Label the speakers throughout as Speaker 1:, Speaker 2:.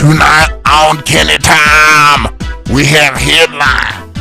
Speaker 1: Tonight on Kenny Time, we have headlines.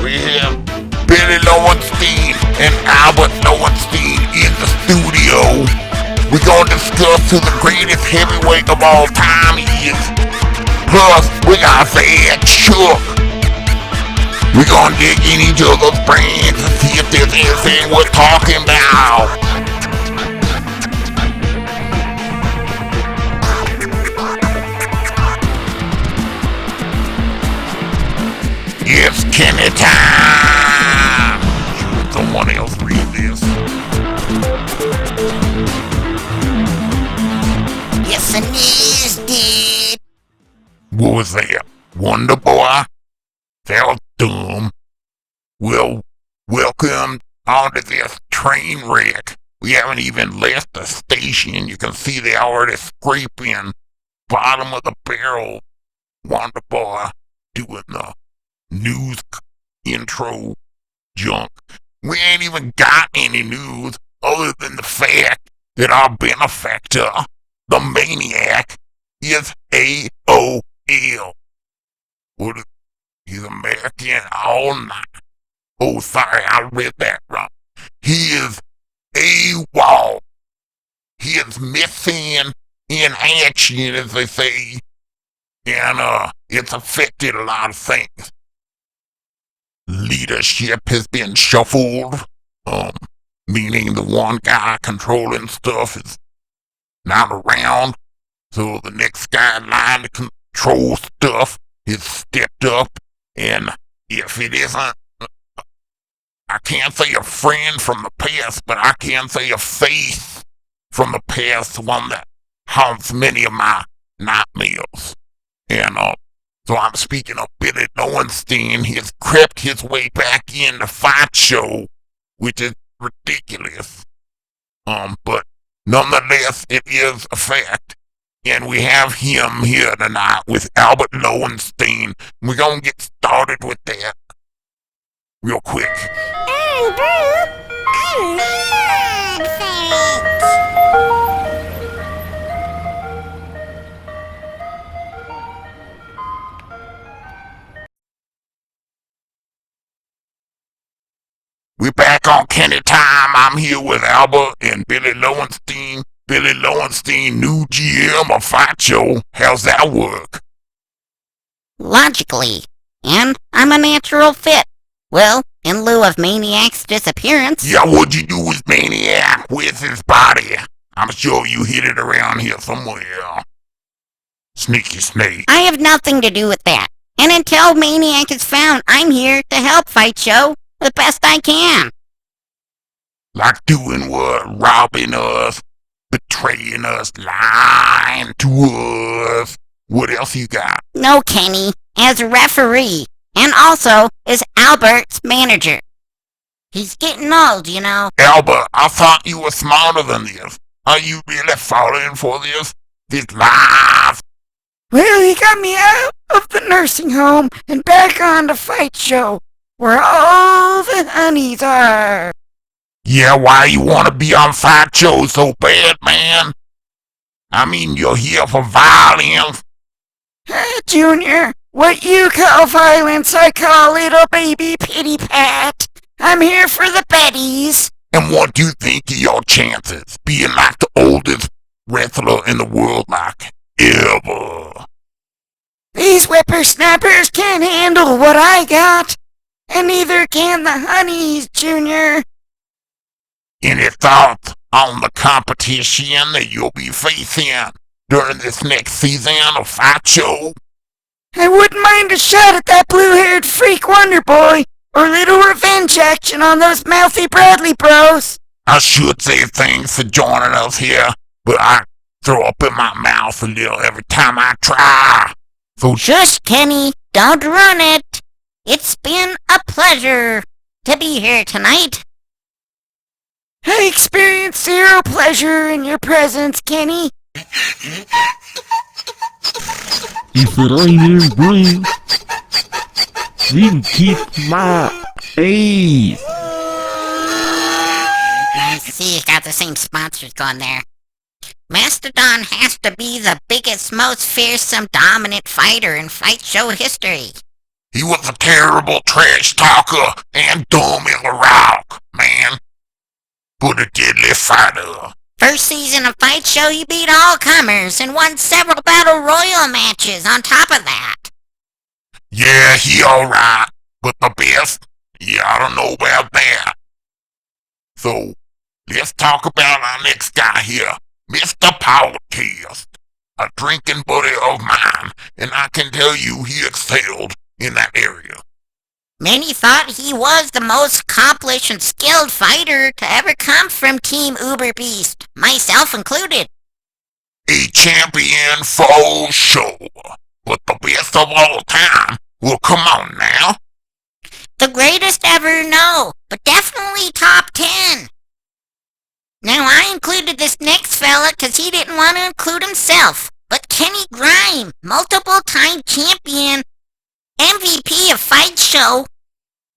Speaker 1: We have Billy Lowenstein and Albert Lowenstein in the studio. We're gonna discuss who the greatest heavyweight of all time is. Plus, we got Fat Chuck. We're gonna dig in each other's brains to see if there's anything we're talking about. It's Kenny Time! Should someone else read this?
Speaker 2: Yes, it is, dude.
Speaker 1: What was that? Wonder Boy? That was dumb. Well, welcome onto this train wreck. We haven't even left the station. You can see they already scraping bottom of the barrel. Wonder Boy doing the news intro junk. We ain't even got any news other than the fact that our benefactor, the maniac, is AOL. What is, he's American all night. Oh, sorry, I read that wrong. He is AWOL. He is missing in action, as they say, and it's affected a lot of things. Leadership has been shuffled, meaning the one guy controlling stuff is not around, so the next guy in line to control stuff is stepped up, and if it isn't, I can't say a friend from the past, but I can say a face from the past, one that haunts many of my nightmares, and so I'm speaking of Billy Lowenstein. He has crept his way back in the fight show, which is ridiculous. But nonetheless, it is a fact. And we have him here tonight with Albert Lowenstein. We're gonna get started with that real quick.
Speaker 2: Oh, boo! I love fights!
Speaker 1: We're back on Kenny Time. I'm here with Albert and Billy Lowenstein. Billy Lowenstein, new GM of Fight Show. How's that work?
Speaker 2: Logically. And I'm a natural fit. Well, in lieu of Maniac's disappearance.
Speaker 1: Yeah, what'd you do with Maniac? Where's his body? I'm sure you hid it around here somewhere. Sneaky snake.
Speaker 2: I have nothing to do with that. And until Maniac is found, I'm here to help Fight Show the best I can.
Speaker 1: Like doing what? Robbing us? Betraying us? Lying to us? What else you got?
Speaker 2: No, Kenny. As a referee. And also as Albert's manager. He's getting old, you know.
Speaker 1: Albert, I thought you were smarter than this. Are you really falling for this? This life?
Speaker 3: Well, he got me out of the nursing home and back on the Fight Show, where all the honeys are.
Speaker 1: Yeah, why you want to be on Fight Show so bad, man? I mean, you're here for violence.
Speaker 3: Junior, what you call violence, I call little baby pity pat. I'm here for the Betties.
Speaker 1: And what do you think of your chances, being like the oldest wrestler in the world, like, ever?
Speaker 3: These whippersnappers can't handle what I got. And neither can the honeys, Junior.
Speaker 1: Any thoughts on the competition that you'll be facing during this next season of Fight Show?
Speaker 3: I wouldn't mind a shot at that blue-haired freak Wonder Boy, or little revenge action on those mouthy Bradley bros.
Speaker 1: I should say thanks for joining us here, but I throw up in my mouth a little every time I try. So
Speaker 2: Shush, Kenny. Don't run it. It's been a pleasure to be here tonight.
Speaker 3: I experienced zero pleasure in your presence, Kenny.
Speaker 4: If it ain't in green, then kick my ass.
Speaker 2: I see you got the same sponsors going there. Mastodon has to be the biggest, most fearsome, dominant fighter in fight show history.
Speaker 1: He was a terrible trash talker and dumb in the rock, man. But a deadly fighter.
Speaker 2: First season of Fight Show, you beat all comers and won several Battle Royal matches on top of that.
Speaker 1: Yeah, he alright. But the best? Yeah, I don't know about that. So, let's talk about our next guy here, Mr. Podcast. A drinking buddy of mine, and I can tell you he excelled in that area.
Speaker 2: Many thought he was the most accomplished and skilled fighter to ever come from Team Uber Beast, myself included.
Speaker 1: A champion for sure. But the best of all time? Well, come on now.
Speaker 2: The greatest ever, no, but definitely top 10. Now, I included this next fella because he didn't want to include himself, but Kenny Grime, multiple-time champion, MVP of Fight Show.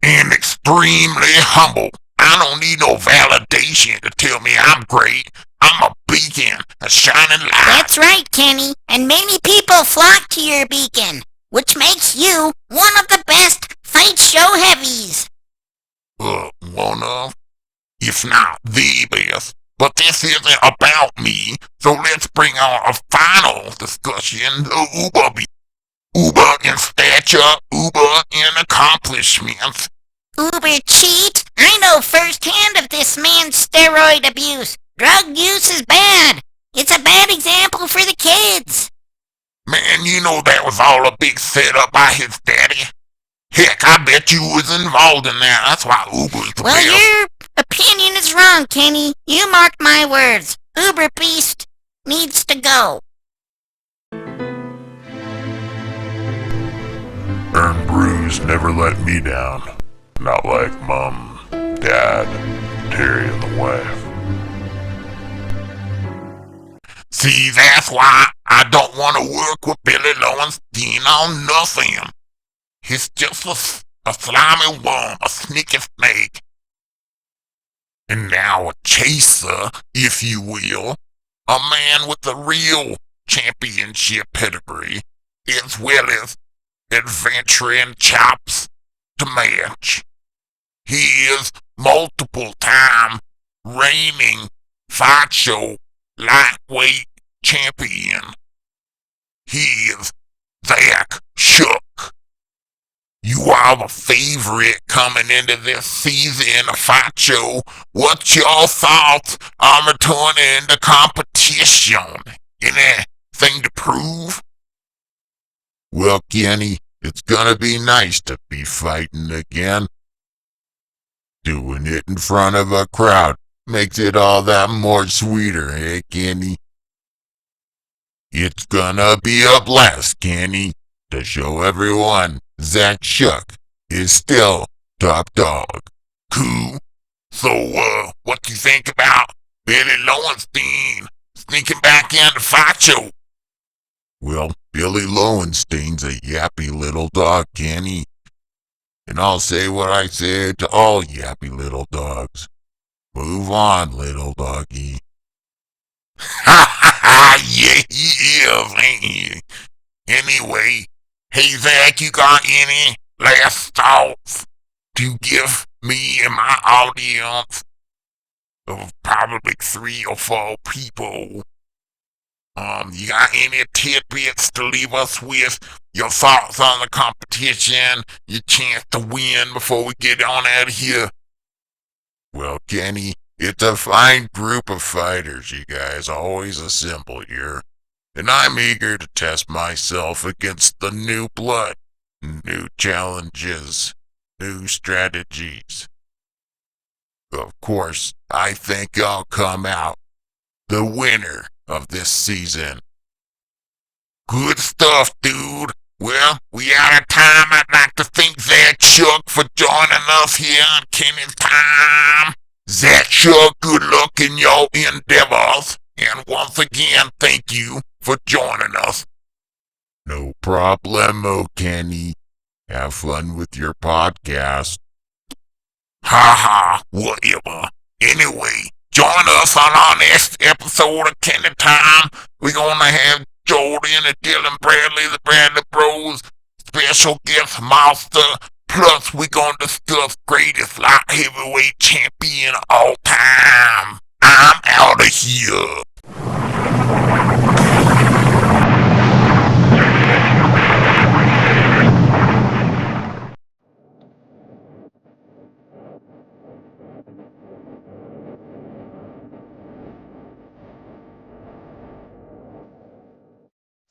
Speaker 1: And extremely humble. I don't need no validation to tell me I'm great. I'm a beacon, a shining light.
Speaker 2: That's right, Kenny, and many people flock to your beacon, which makes you one of the best Fight Show heavies.
Speaker 1: One of, if not the best. But this isn't about me, so let's bring on a final discussion, the Uber Beast. Uber in stature, Uber in accomplishments.
Speaker 2: Uber cheat? I know firsthand of this man's steroid abuse. Drug use is bad. It's a bad example for the kids.
Speaker 1: Man, you know that was all a big setup by his daddy. Heck, I bet you was involved in that. That's why Uber's the
Speaker 2: Well,
Speaker 1: best.
Speaker 2: your opinion is wrong, Kenny. You mark my words. Uber Beast needs to go.
Speaker 1: Earn Brews never let me down. Not like Mom, Dad, Terry, and the wife. See, that's why I don't want to work with Billy Lowenstein on nothing. He's just a slimy worm, a sneaky snake. And now a chaser, if you will. A man with a real championship pedigree, as well as adventuring chops to match. He is multiple-time reigning Fight Show lightweight champion. He is Zach Shook. You are the favorite coming into this season of Fight Show. What's your thoughts on returning to competition? Anything to prove? Well, Kenny, it's gonna be nice to be fighting again. Doing it in front of a crowd makes it all that more sweeter, eh, Kenny? It's gonna be a blast, Kenny, to show everyone Zach Shook is still top dog. Cool. So, what do you think about Billy Lowenstein sneaking back into Fight Show? Well, Billy Lowenstein's a yappy little dog, Kenny. And I'll say what I said to all yappy little dogs. Move on, little doggy. Ha ha ha, yeah, he is, ain't he? Anyway, hey Zach, you got any last thoughts to give me and my audience of probably 3 or 4 people? You got any tidbits to leave us with? Your thoughts on the competition? Your chance to win before we get on out of here? Well, Kenny, it's a fine group of fighters you guys always assemble here. And I'm eager to test myself against the new blood, new challenges, new strategies. Of course, I think I'll come out the winner of this season. Good stuff, dude. Well, we out of time. I'd like to thank Zach Shook for joining us here on Kenny's Time. Zach Shook, good luck in your endeavors. And once again, thank you for joining us. No problemo, Kenny. Have fun with your podcast. Ha ha, whatever. Anyway, Join us on our next episode of Kenny Time. We're gonna have Jordan and Dylan Bradley, the Bradley Bros, special guest master. Plus, we're gonna discuss greatest light heavyweight champion of all time. I'm out of here.